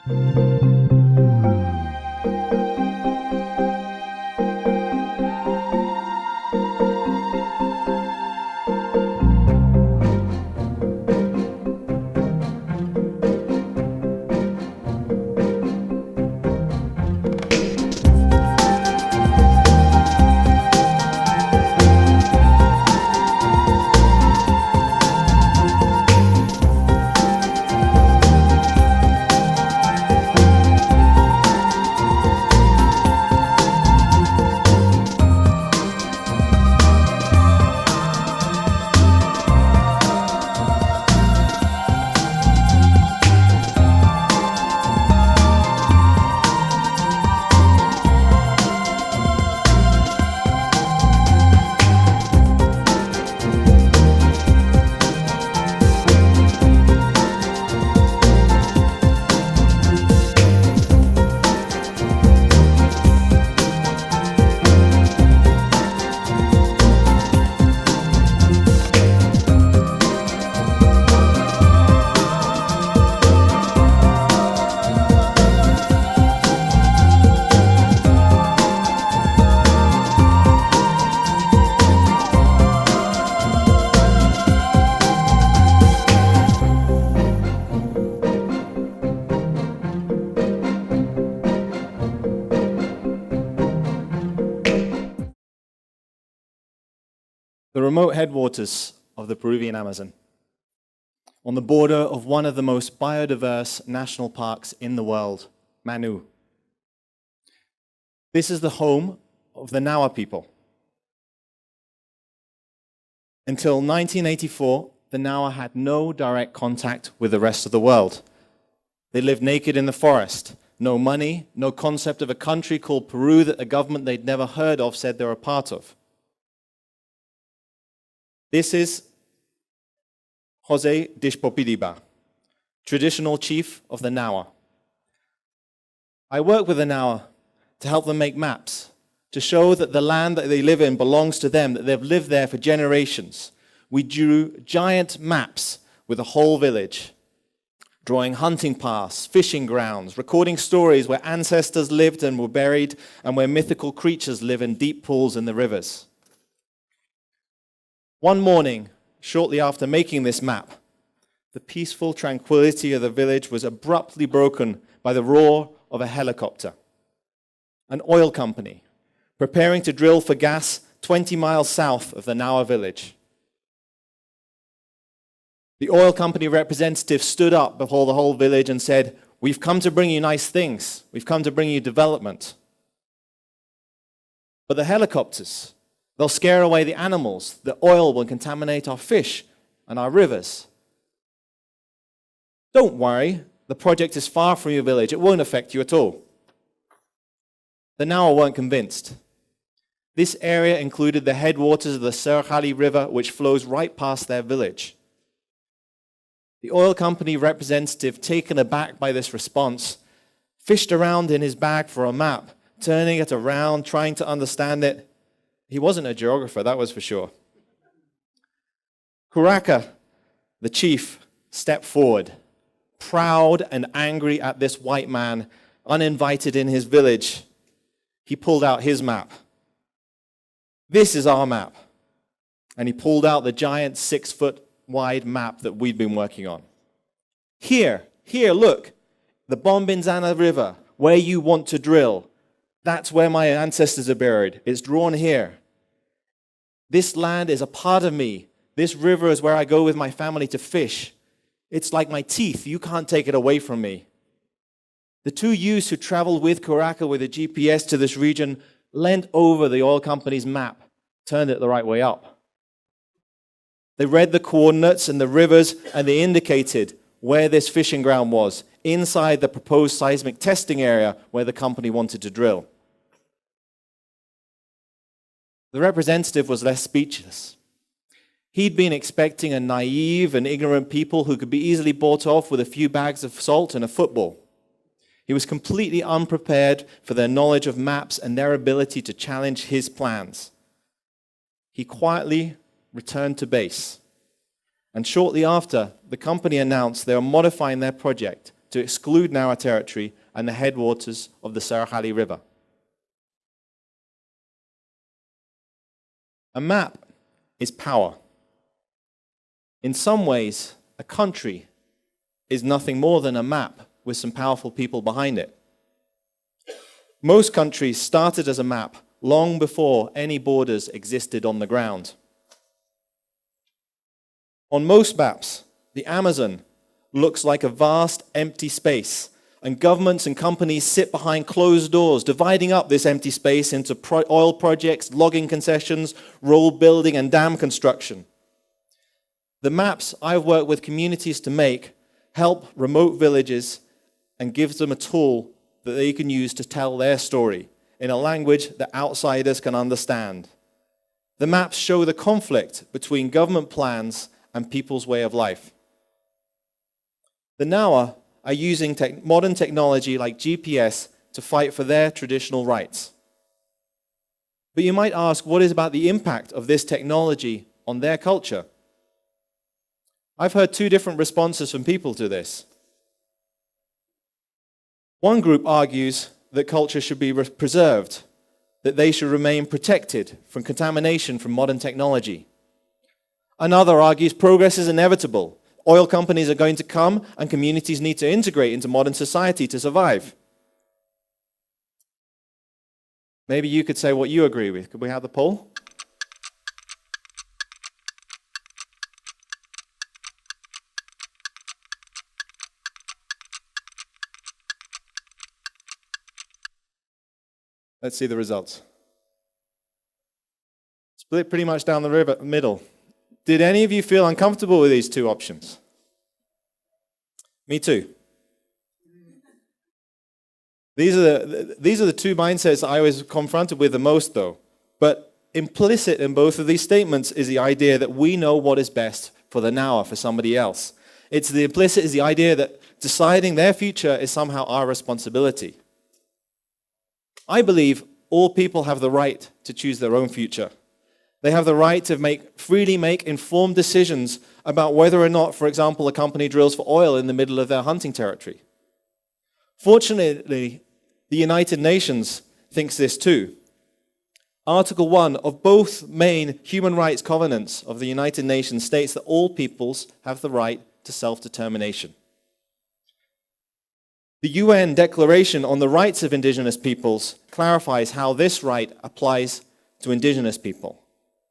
The remote headwaters of the Peruvian Amazon, on the border of one of the most biodiverse national parks in the world, Manu. This is the home of the Achuar people. Until 1984, the Achuar had no direct contact with the rest of the world. They lived naked in the forest. No money, no concept of a country called Peru that the government they'd never heard of said they were a part of. This is Jose Dishpopidiba, traditional chief of the Achuar. I work with the Achuar to help them make maps, to show that the land that they live in belongs to them, that they've lived there for generations. We drew giant maps with a whole village, drawing hunting paths, fishing grounds, recording stories where ancestors lived and were buried, and where mythical creatures live in deep pools in the rivers. One morning, shortly after making this map, the peaceful tranquility of the village was abruptly broken by the roar of a helicopter. An oil company preparing to drill for gas 20 miles south of the Achuar village. The oil company representative stood up before the whole village and said, "We've come to bring you nice things. We've come to bring you development." But the helicopters, they'll scare away the animals. The oil will contaminate our fish and our rivers. Don't worry, the project is far from your village. It won't affect you at all. The Achuar weren't convinced. This area included the headwaters of the Serjali River, which flows right past their village. The oil company representative, taken aback by this response, fished around in his bag for a map, turning it around, trying to understand it. He wasn't a geographer, that was for sure. Curaca, the chief, stepped forward, proud and angry at this white man, uninvited in his village. He pulled out his map. "This is our map." And he pulled out the giant 6-foot wide map that we'd been working on. Here, look, the Bombinzana River, where you want to drill. That's where my ancestors are buried. It's drawn here. This land is a part of me. This river is where I go with my family to fish. It's like my teeth. You can't take it away from me. The two youths who traveled with Curaca with a GPS to this region leant over the oil company's map, turned it the right way up. They read the coordinates and the rivers, and they indicated where this fishing ground was, inside the proposed seismic testing area where the company wanted to drill. The representative was left speechless. He'd been expecting a naive and ignorant people who could be easily bought off with a few bags of salt and a football. He was completely unprepared for their knowledge of maps and their ability to challenge his plans. He quietly returned to base. And shortly after, the company announced they were modifying their project to exclude Nawa territory and the headwaters of the Sarakhali River. A map is power. In some ways, a country is nothing more than a map with some powerful people behind it. Most countries started as a map long before any borders existed on the ground. On most maps, the Amazon looks like a vast empty space, and governments and companies sit behind closed doors, dividing up this empty space into oil projects, logging concessions, road building, and dam construction. The maps I've worked with communities to make help remote villages and gives them a tool that they can use to tell their story in a language that outsiders can understand. The maps show the conflict between government plans and people's way of life. The Nawa are using modern technology like GPS to fight for their traditional rights. But you might ask, what is about the impact of this technology on their culture? I've heard two different responses from people to this. One group argues that culture should be preserved, that they should remain protected from contamination from modern technology. Another argues progress is inevitable. Oil companies are going to come and communities need to integrate into modern society to survive. Maybe you could say what you agree with. Could we have the poll? Let's see the results. Split pretty much down the middle. Did any of you feel uncomfortable with these two options? Me too. These are the two mindsets I was confronted with the most, though. But implicit in both of these statements is the idea that we know what is best for the now or for somebody else. It's the implicit is the idea that deciding their future is somehow our responsibility. I believe all people have the right to choose their own future. They have the right to freely make informed decisions about whether or not, for example, a company drills for oil in the middle of their hunting territory. Fortunately, the United Nations thinks this too. Article 1 of both main human rights covenants of the United Nations states that all peoples have the right to self-determination. The UN Declaration on the Rights of Indigenous Peoples clarifies how this right applies to indigenous people.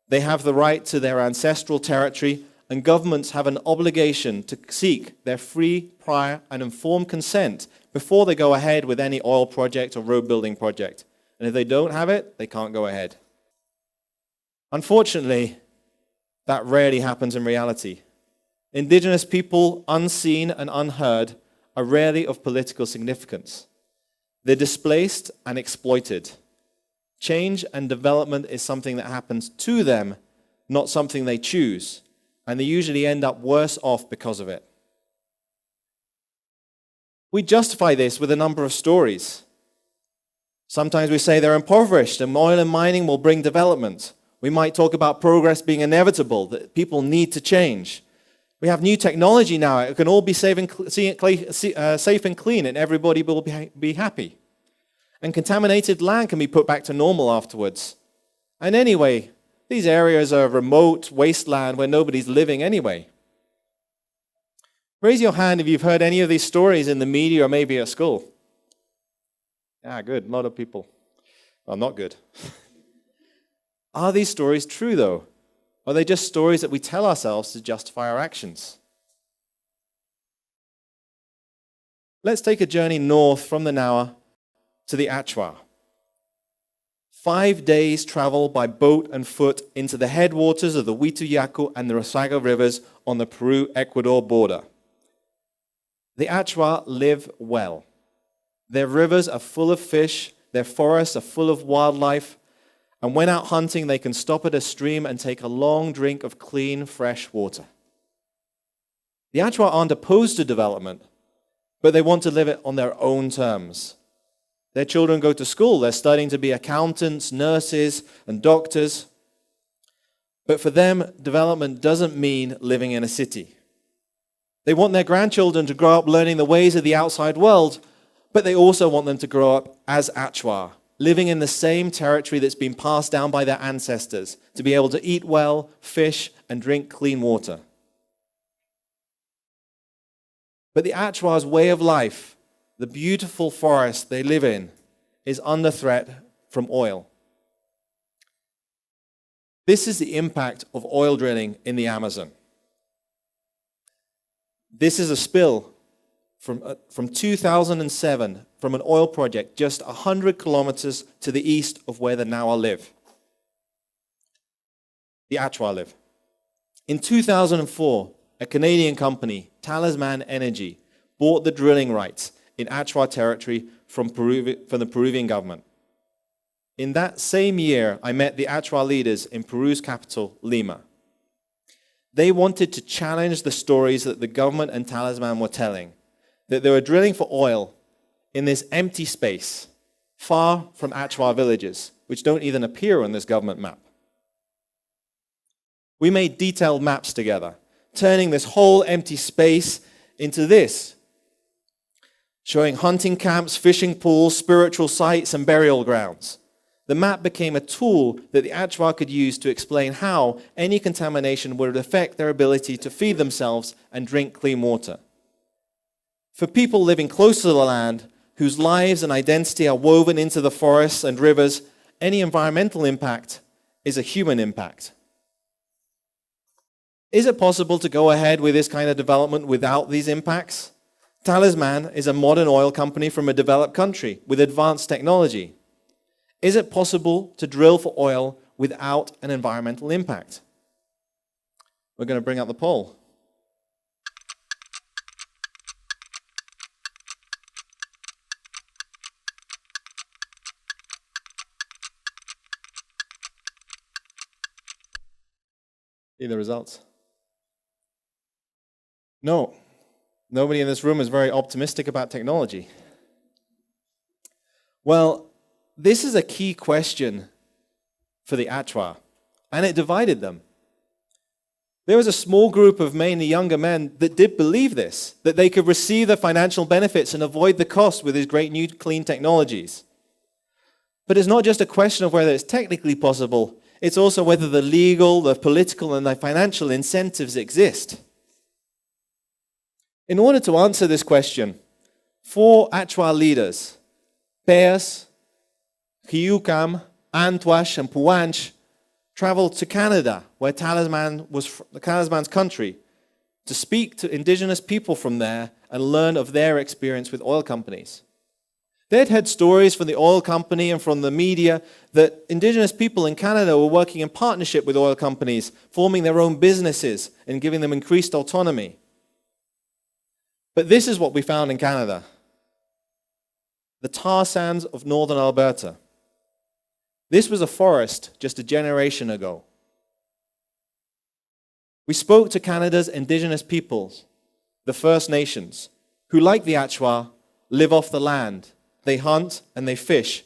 They have the right to their ancestral territory, and governments have an obligation to seek their free, prior, and informed consent before they go ahead with any oil project or road building project. And if they don't have it, they can't go ahead. Unfortunately, that rarely happens in reality. Indigenous people, unseen and unheard, are rarely of political significance. They're displaced and exploited. Change and development is something that happens to them, not something they choose, and they usually end up worse off because of it. We justify this with a number of stories. Sometimes we say they're impoverished and oil and mining will bring development. We might talk about progress being inevitable, that people need to change. We have new technology now. It can all be safe and clean, and everybody will be happy. And contaminated land can be put back to normal afterwards. And anyway, these areas are remote wasteland where nobody's living anyway. Raise your hand if you've heard any of these stories in the media or maybe at school. Yeah, good. A lot of people. Well, not good. Are these stories true, though? Are they just stories that we tell ourselves to justify our actions? Let's take a journey north from the Nawa to the Achuar. 5 days travel by boat and foot into the headwaters of the Huituyacu and the Rosaga rivers on the Peru-Ecuador border. The Achuar live well. Their rivers are full of fish, their forests are full of wildlife, and when out hunting, they can stop at a stream and take a long drink of clean, fresh water. The Achuar aren't opposed to development, but they want to live it on their own terms. Their children go to school. They're studying to be accountants, nurses, and doctors. But for them, development doesn't mean living in a city. They want their grandchildren to grow up learning the ways of the outside world, but they also want them to grow up as Achuar, living in the same territory that's been passed down by their ancestors, to be able to eat well, fish, and drink clean water. But the Achuar's way of life, the beautiful forest they live in, is under threat from oil. This is the impact of oil drilling in the Amazon. This is a spill from 2007 from an oil project just 100 kilometers to the east of where the Nawa live. The Achuar live. In 2004, a Canadian company, Talisman Energy, bought the drilling rights in Achuar territory from the Peruvian government. In that same year, I met the Achuar leaders in Peru's capital, Lima. They wanted to challenge the stories that the government and Talisman were telling, that they were drilling for oil in this empty space, far from Achuar villages, which don't even appear on this government map. We made detailed maps together, turning this whole empty space into this, showing hunting camps, fishing pools, spiritual sites, and burial grounds. The map became a tool that the Achuar could use to explain how any contamination would affect their ability to feed themselves and drink clean water. For people living close to the land, whose lives and identity are woven into the forests and rivers, any environmental impact is a human impact. Is it possible to go ahead with this kind of development without these impacts? Talisman is a modern oil company from a developed country with advanced technology. Is it possible to drill for oil without an environmental impact? We're going to bring up the poll. See the results? No. Nobody in this room is very optimistic about technology. Well, this is a key question for the Achuar, and it divided them. There was a small group of mainly younger men that did believe this, that they could receive the financial benefits and avoid the cost with these great new clean technologies. But it's not just a question of whether it's technically possible, it's also whether the legal, the political, and the financial incentives exist. In order to answer this question, 4 Achuar leaders, Peas, Hiukam, Antwash, and Puanch, traveled to Canada, where Talisman was Talisman's country, to speak to indigenous people from there and learn of their experience with oil companies. They'd heard stories from the oil company and from the media that indigenous people in Canada were working in partnership with oil companies, forming their own businesses and giving them increased autonomy. But this is what we found in Canada. The tar sands of northern Alberta. This was a forest just a generation ago. We spoke to Canada's indigenous peoples, the First Nations, who, like the Achuar, live off the land. They hunt and they fish.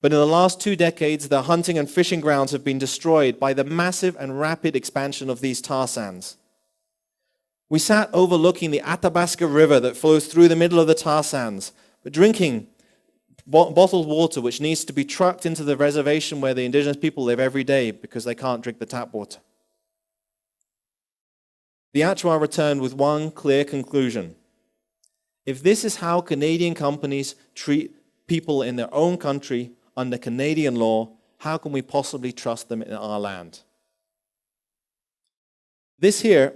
But in the last 2 decades, their hunting and fishing grounds have been destroyed by the massive and rapid expansion of these tar sands. We sat overlooking the Athabasca River that flows through the middle of the tar sands, but drinking bottled water which needs to be trucked into the reservation where the indigenous people live every day because they can't drink the tap water. The Achuar returned with one clear conclusion. If this is how Canadian companies treat people in their own country under Canadian law, how can we possibly trust them in our land? This here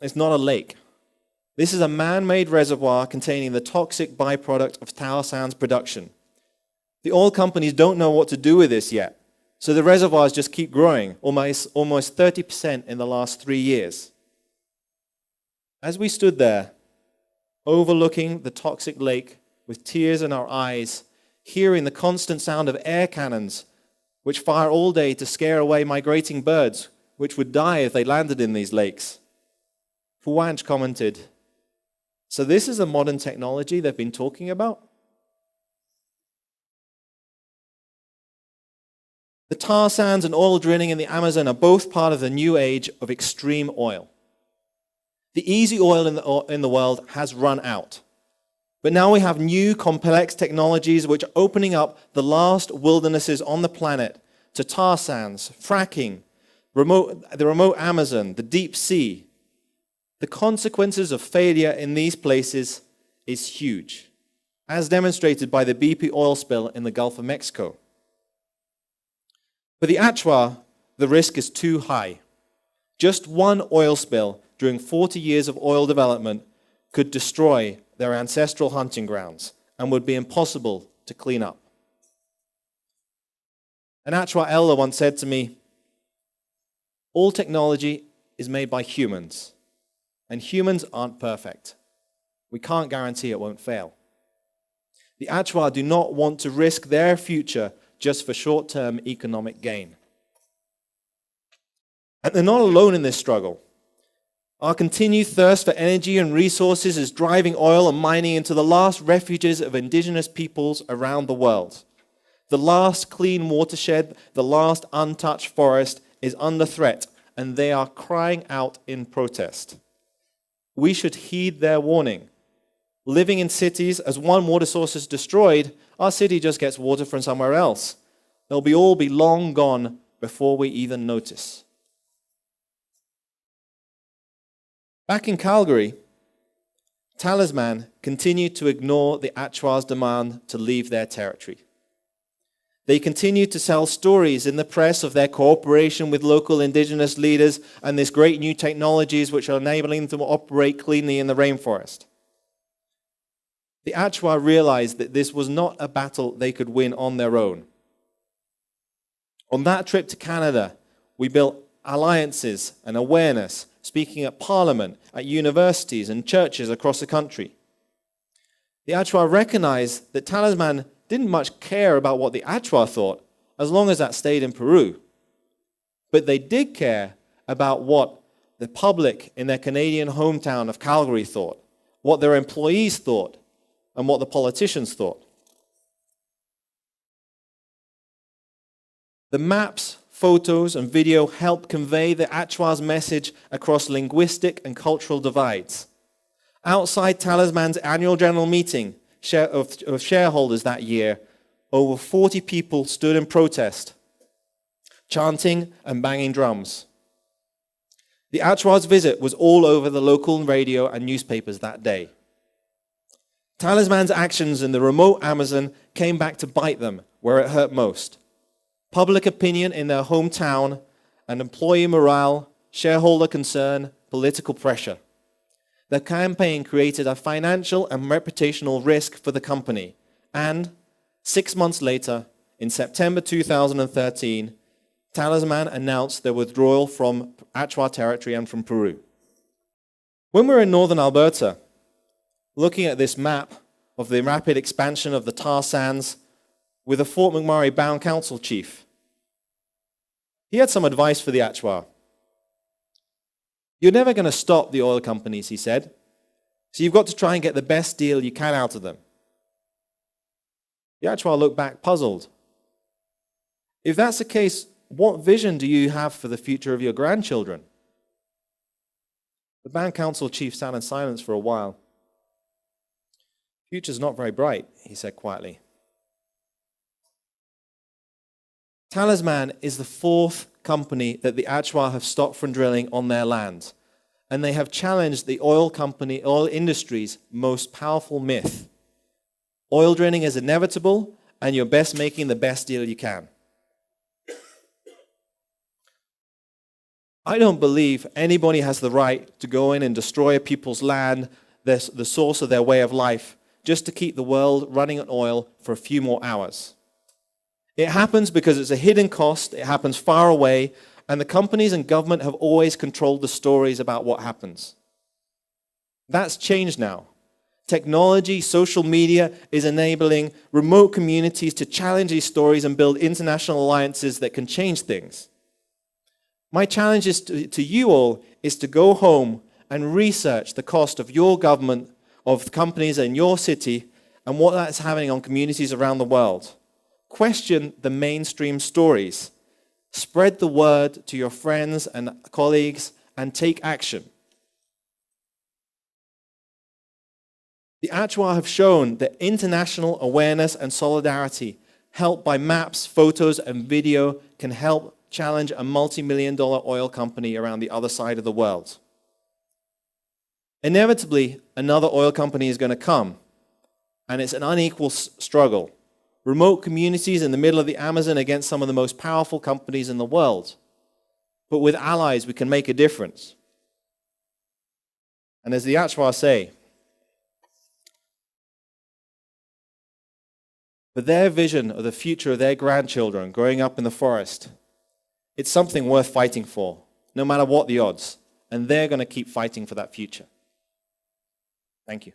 is not a lake. This is a man-made reservoir containing the toxic byproduct of tar sands production. The oil companies don't know what to do with this yet, so the reservoirs just keep growing, almost 30% in the last 3 years. As we stood there, overlooking the toxic lake with tears in our eyes, hearing the constant sound of air cannons, which fire all day to scare away migrating birds, which would die if they landed in these lakes, Puanch commented, "So this is a modern technology they've been talking about?" The tar sands and oil drilling in the Amazon are both part of the new age of extreme oil. The easy oil in the world has run out. But now we have new complex technologies which are opening up the last wildernesses on the planet to tar sands, fracking, the remote Amazon, the deep sea. The consequences of failure in these places is huge, as demonstrated by the BP oil spill in the Gulf of Mexico. For the Achuar, the risk is too high. Just one oil spill during 40 years of oil development could destroy their ancestral hunting grounds and would be impossible to clean up. An Achuar elder once said to me, "All technology is made by humans, and humans aren't perfect. We can't guarantee it won't fail." The Achuar do not want to risk their future just for short-term economic gain. And they're not alone in this struggle. Our continued thirst for energy and resources is driving oil and mining into the last refuges of indigenous peoples around the world. The last clean watershed, the last untouched forest is under threat, and they are crying out in protest. We should heed their warning. Living in cities, as one water source is destroyed, our city just gets water from somewhere else. They'll all be long gone before we even notice. Back in Calgary, Talisman continued to ignore the Achuar's demand to leave their territory. They continued to sell stories in the press of their cooperation with local indigenous leaders and this great new technologies which are enabling them to operate cleanly in the rainforest. The Achuar realized that this was not a battle they could win on their own. On that trip to Canada, we built alliances and awareness, speaking at Parliament, at universities and churches across the country. The Achuar recognized that Talisman didn't much care about what the Achuar thought, as long as that stayed in Peru. But they did care about what the public in their Canadian hometown of Calgary thought, what their employees thought, and what the politicians thought. The maps, photos, and video helped convey the Achuar's message across linguistic and cultural divides. Outside Talisman's annual general meeting of shareholders that year, over 40 people stood in protest, chanting and banging drums. The Achuar's visit was all over the local radio and newspapers that day. Talisman's actions in the remote Amazon came back to bite them where it hurt most. Public opinion in their hometown and employee morale, shareholder concern, political pressure. The campaign created a financial and reputational risk for the company. And 6 months later, in September 2013, Talisman announced their withdrawal from Achuar territory and from Peru. When we were in northern Alberta, looking at this map of the rapid expansion of the tar sands with a Fort McMurray Bound Council chief, he had some advice for the Achuar. "You're never going to stop the oil companies," he said, "so you've got to try and get the best deal you can out of them." The Achuar looked back puzzled. "If that's the case, what vision do you have for the future of your grandchildren?" The Band Council chief sat in silence for a while. "Future's not very bright," he said quietly. Talisman is the fourth company that the Achuar have stopped from drilling on their land, and they have challenged the oil industry's most powerful myth. Oil drilling is inevitable, and you're best making the best deal you can. I don't believe anybody has the right to go in and destroy a people's land, the source of their way of life, just to keep the world running on oil for a few more hours. It happens because it's a hidden cost, it happens far away, and the companies and government have always controlled the stories about what happens. That's changed now. Technology, social media is enabling remote communities to challenge these stories and build international alliances that can change things. My challenge is to you all is to go home and research the cost of your government, of companies in your city, and what that's having on communities around the world. Question the mainstream stories. Spread the word to your friends and colleagues and take action. The Achuar have shown that international awareness and solidarity, helped by maps, photos, and video, can help challenge a multi-million-dollar oil company around the other side of the world. Inevitably, another oil company is going to come, and it's an unequal struggle. Remote communities in the middle of the Amazon against some of the most powerful companies in the world. But with allies, we can make a difference. And as the Achuar say, for their vision of the future of their grandchildren growing up in the forest, it's something worth fighting for, no matter what the odds. And they're going to keep fighting for that future. Thank you.